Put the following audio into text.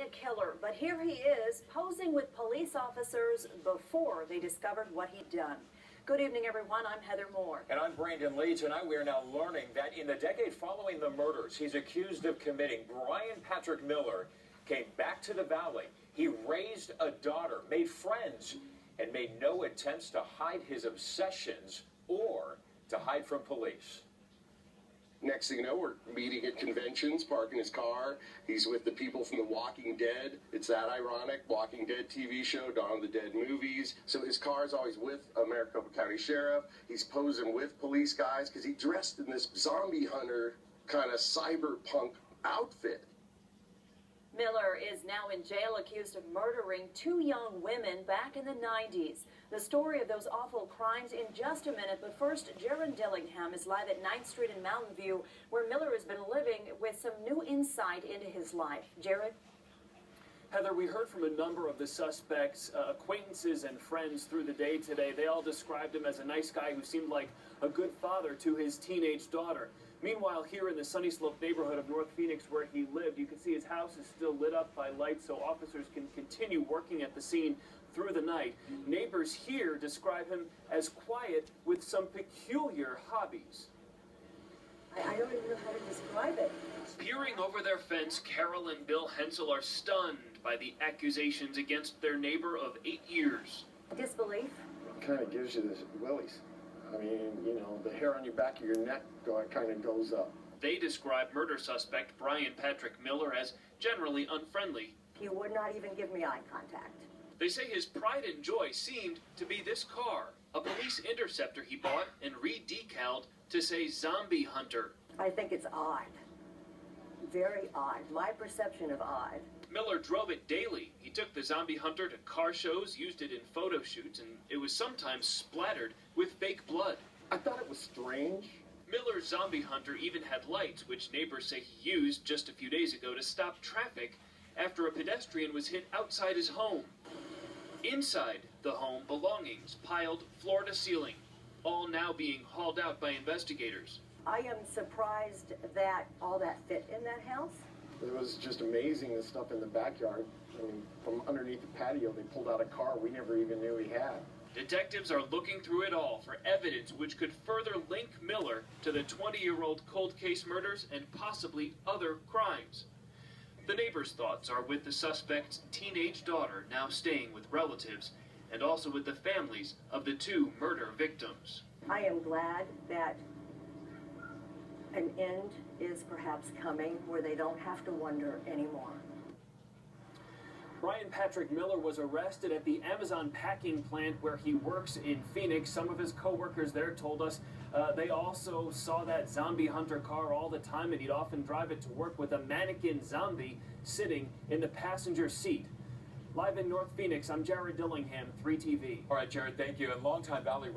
a killer, but here he is posing with police officers before they discovered what he'd done. Good evening, everyone. I'm Heather Moore. And I'm Brandon Lee. Tonight we are now learning that in the decade following the murders he's accused of committing, Brian Patrick Miller came back to the Valley. He raised a daughter, made friends, and made no attempts to hide his obsessions or to hide from police. Next thing you know, we're meeting at conventions, parking his car. He's with the people from The Walking Dead. It's that ironic, Walking Dead TV show, Dawn of the Dead movies. So his car is always with a Maricopa County Sheriff. He's posing with police guys because he dressed in this zombie hunter kind of cyberpunk outfit. Miller is now in jail accused of murdering two young women back in the 90s. The story of those awful crimes in just a minute, but first, Jared Dillingham is live at 9th Street in Mountain View, where Miller has been living with some new insight into his life. Jared? Heather, we heard from a number of the suspects' acquaintances and friends through the day today. They all described him as a nice guy who seemed like a good father to his teenage daughter. Meanwhile, here in the Sunny Slope neighborhood of North Phoenix where he lived, you can see his house is still lit up by lights so officers can continue working at the scene through the night. Neighbors here describe him as quiet with some peculiar hobbies. I don't even know how to describe it. Peering over their fence, Carole and Bill Hensel are stunned by the accusations against their neighbor of 8 years. Disbelief? Kind of gives you the willies. I mean, you know, the hair on your back of your neck kind of goes up. They describe murder suspect Brian Patrick Miller as generally unfriendly. He would not even give me eye contact. They say his pride and joy seemed to be this car, a police interceptor he bought and re-decaled to say zombie hunter. I think it's odd. Very odd. My perception of odd. Miller drove it daily. He took the zombie hunter to car shows, used it in photo shoots, and it was sometimes splattered with fake blood. I thought it was strange. Miller's zombie hunter even had lights, which neighbors say he used just a few days ago to stop traffic after a pedestrian was hit outside his home. Inside the home, belongings piled floor to ceiling, all now being hauled out by investigators. I am surprised that all that fit in that house. It was just amazing, the stuff in the backyard. I mean, from underneath the patio, they pulled out a car we never even knew he had. Detectives are looking through it all for evidence which could further link Miller to the 20-year-old cold case murders and possibly other crimes. The neighbors' thoughts are with the suspect's teenage daughter now staying with relatives and also with the families of the two murder victims. I am glad that an end is perhaps coming where they don't have to wonder anymore. Brian Patrick Miller was arrested at the Amazon packing plant where he works in Phoenix. Some of his co-workers there told us they also saw that zombie hunter car all the time, and he'd often drive it to work with a mannequin zombie sitting in the passenger seat. Live in North Phoenix, I'm Jared Dillingham, 3TV. All right, Jared, thank you. And longtime Valley resident